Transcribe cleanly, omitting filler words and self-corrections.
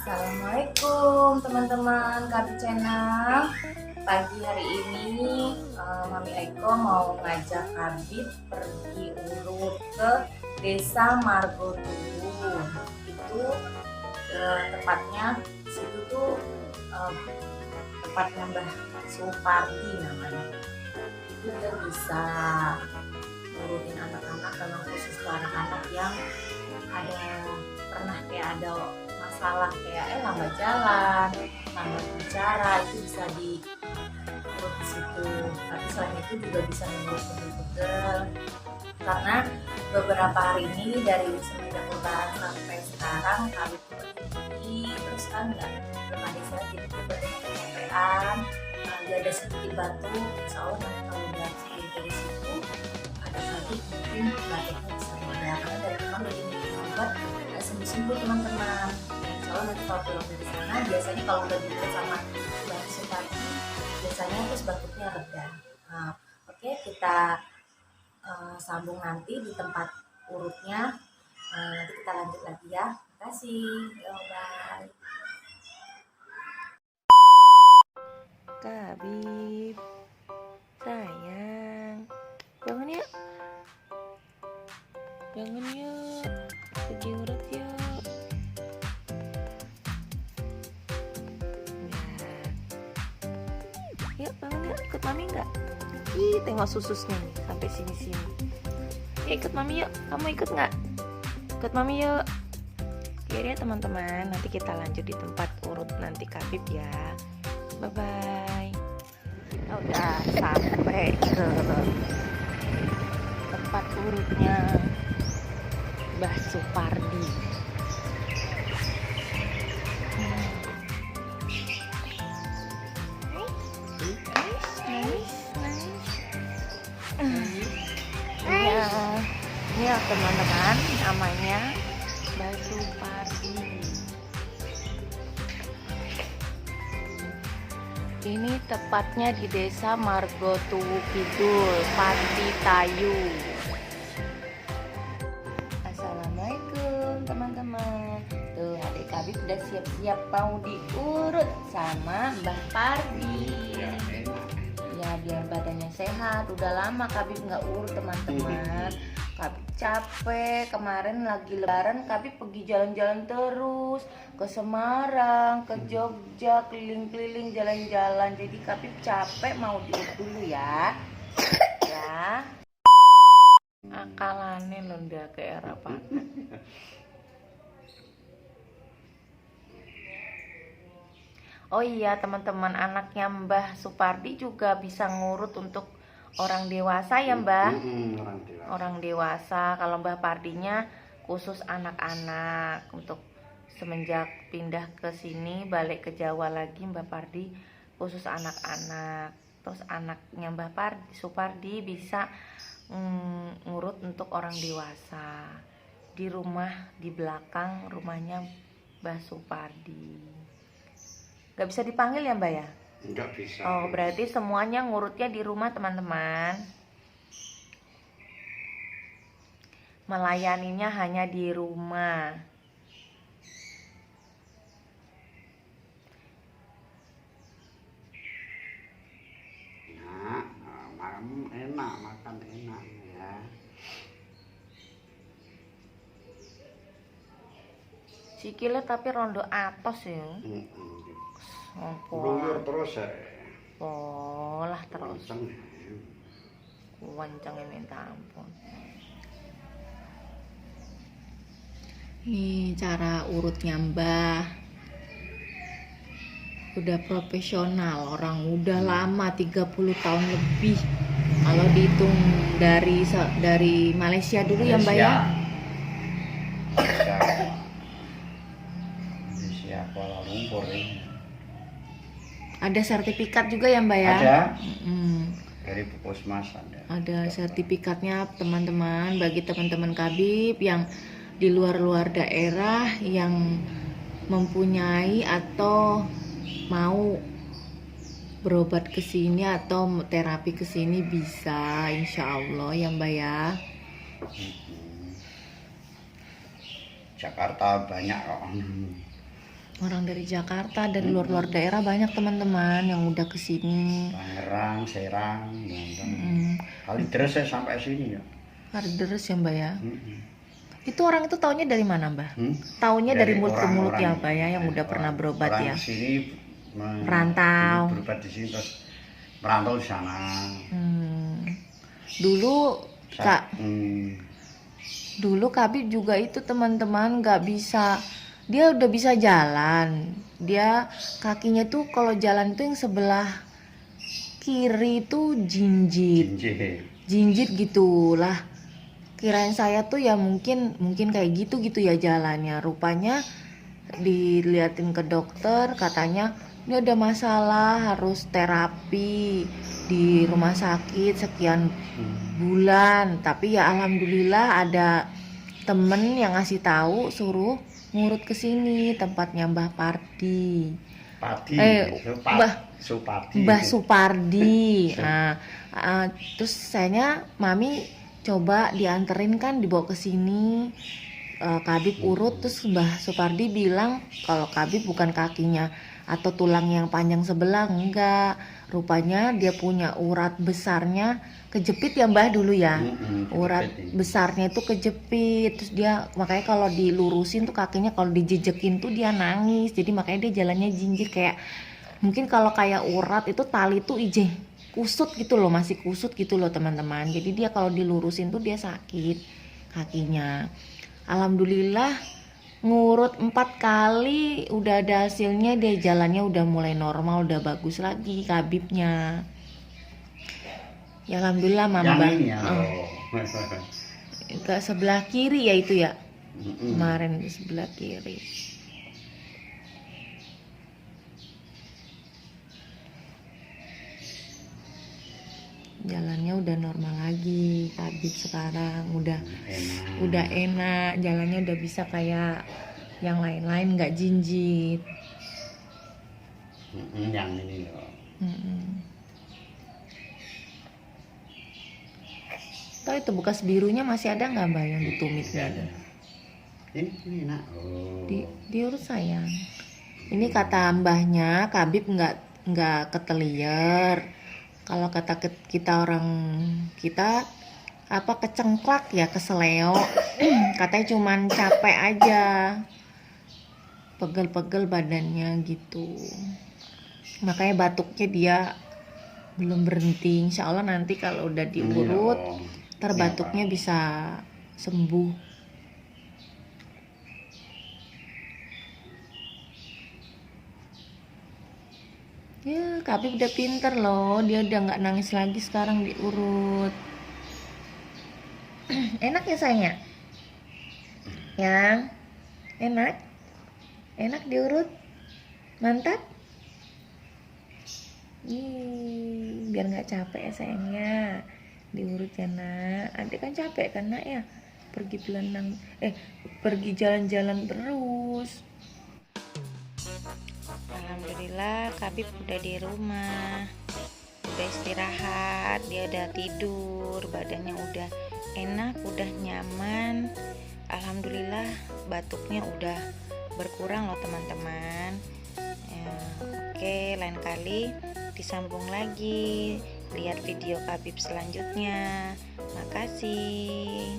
Assalamualaikum teman-teman Kabi Channel. Pagi hari ini Mami Aiko mau ngajak Kabit pergi urut ke Desa Margotugu. Itu tepatnya situ tuh tempatnya Mbah Supardi namanya. Itu dia bisa ngurutin anak-anak, dalam khusus anak-anak yang pernah ada masalah kayak lambat jalan, lambat bicara, itu bisa diurut di situ. Tapi selain itu juga bisa mengurus pegel-pegel. Karena beberapa hari ini dari semenjak lebaran sampai sekarang kami pergi terus kan belum ada istirahat, jadi badannya kecapean. Dia ada sedikit batuk, soalnya nanti kalau udah sedikit dari situ ada lagi mungkin batuknya bisa reda. Karena dari kemarin udah diminum obat sembuh-sembuh teman-teman. Soalnya nanti kalau pulang dari sana biasanya kalau udah diurut sama Mbak Supardi biasanya terus batuknya reda. Oke, kita sambung nanti di tempat urutnya. Nanti kita lanjut lagi ya. Terima kasih. Bye. Kabib, sayang, bangun yuk, pergi urut yuk. Yuk bangun yuk, ikut mami nggak? Ih, tengok sususnya nih sampai sini. Ya ikut mami yuk, kamu ikut nggak? Ikut mami yuk. Oke ya teman-teman, nanti kita lanjut di tempat urut nanti Kabib ya. Bye-bye. Kita udah sampai ke tempat urutnya Mbah Supardi. Ini ya teman-teman, namanya Mbah Supardi. Ini tepatnya di Desa Margotugu Kidul, Pati Tayu. Assalamualaikum teman-teman. Tuh adik Kabib udah siap-siap mau diurut sama Mbah Pardi. Ya biar badannya sehat. Udah lama Kabib nggak urut teman-teman. Kabib capek, kemarin lagi lebaran Kabib pergi jalan-jalan terus ke Semarang, ke Jogja, keliling-keliling jalan-jalan. Jadi Kabib capek, mau diurut dulu ya. Ya. Akalane lho ndak ke era Pak. Oh iya teman-teman, anaknya Mbah Supardi juga bisa ngurut untuk orang dewasa ya Mbah? Orang dewasa. Kalau Mbah Pardinya khusus anak-anak. Untuk semenjak pindah ke sini, balik ke Jawa lagi, Mbah Pardi khusus anak-anak. Terus anaknya Mbah Supardi bisa ngurut untuk orang dewasa. Di rumah di belakang rumahnya Mbah Supardi. Gak bisa dipanggil ya Mbak ya? Enggak bisa. Oh berarti semuanya ngurutnya di rumah teman-teman. Melayaninya hanya di rumah. Nah, malam enak, makan enak ya. Sikile tapi rondo atos ya. Luyur terus ya. Polah terus. Kenceng. Wancangnya minta ampun. Ini cara urutnya Mbah. Udah profesional, orang udah lama 30 tahun lebih. Kalau dihitung dari Malaysia dulu ya Mbak ya. Malaysia Kuala Lumpur ini. Ada sertifikat juga ya Mbak ya? Ada. Dari Puskesmas ada sertifikatnya teman-teman. Bagi teman-teman Kabib yang di luar-luar daerah yang mempunyai atau mau berobat ke sini atau terapi ke sini bisa, insya Allah ya Mbak ya. Jakarta banyak kok. Orang dari Jakarta, dari luar-luar daerah banyak teman-teman yang udah ke sini. Tangerang, Serang, Mm, Kalideres saya sampai sini ya. Kalideres ya Mbak ya. Itu orang itu taunya dari mana Mbak? Taunya dari mulut ke mulut ya orang-orang, Mbak ya, yang udah pernah berobat orang ya. Sini Merantau. berobat di sini terus merantau di sana. Dulu Kak, Hmm, dulu Kabib juga itu teman-teman nggak bisa, dia udah bisa jalan, dia kakinya tuh kalau jalan tuh yang sebelah kiri tuh jinjit jinjit. gitulah. Kirain saya tuh ya mungkin kayak gitu ya jalannya. Rupanya diliatin ke dokter, katanya ini ada masalah, harus terapi di rumah sakit sekian bulan. Tapi ya alhamdulillah ada temen yang ngasih tahu suruh ngurut ke sini tempatnya Mbah Pardi. Mbah Supardi. Nah, terus sayanya Mami coba dianterin kan, dibawa ke sini. Kabib urut, terus Mbah Supardi bilang kalau Kabib bukan kakinya atau tulang yang panjang sebelah, enggak. Rupanya dia punya urat besarnya kejepit ya Mbah dulu ya. Urat besarnya itu kejepit, terus dia makanya kalau dilurusin tuh kakinya kalau dijejekin tuh dia nangis. Jadi makanya dia jalannya jinjit, kayak mungkin kalau kayak urat itu tali tuh kusut gitu loh, masih kusut gitu loh teman-teman. Jadi dia kalau dilurusin tuh dia sakit kakinya. Alhamdulillah ngurut 4 kali udah ada hasilnya, dia jalannya udah mulai normal, udah bagus lagi Kabibnya. Ya alhamdulillah Mamba. Ke sebelah kiri ya itu ya. Kemarin di sebelah kiri. Jalannya udah normal lagi Kabib sekarang, udah enak, jalannya udah bisa kayak yang lain-lain, nggak jinjit. Yang ini loh. Toh itu bekas birunya masih ada nggak Mbak yang ditumitnya? Ini nak. Diurut sayang. Ini kata mbahnya Kabib nggak ketelier. Kalau kata kita orang kita kecengklak ya, keseleo. Katanya cuman capek aja, pegel-pegel badannya gitu. Makanya batuknya dia belum berhenti. Insya Allah nanti kalau udah diurut, ntar batuknya bisa sembuh. Ya, Kabib udah pinter loh, dia udah nggak nangis lagi sekarang diurut. Enak ya sayangnya? Ya, enak diurut, mantap. Biar nggak capek ya sayangnya, diurut ya nak. Adik kan capek kan nak ya, pergi jalan-jalan terus. Alhamdulillah Kabib udah di rumah, udah istirahat, dia udah tidur, badannya udah enak, udah nyaman. Alhamdulillah batuknya udah berkurang loh teman-teman. Oke, lain kali disambung lagi, lihat video Kabib selanjutnya. Makasih.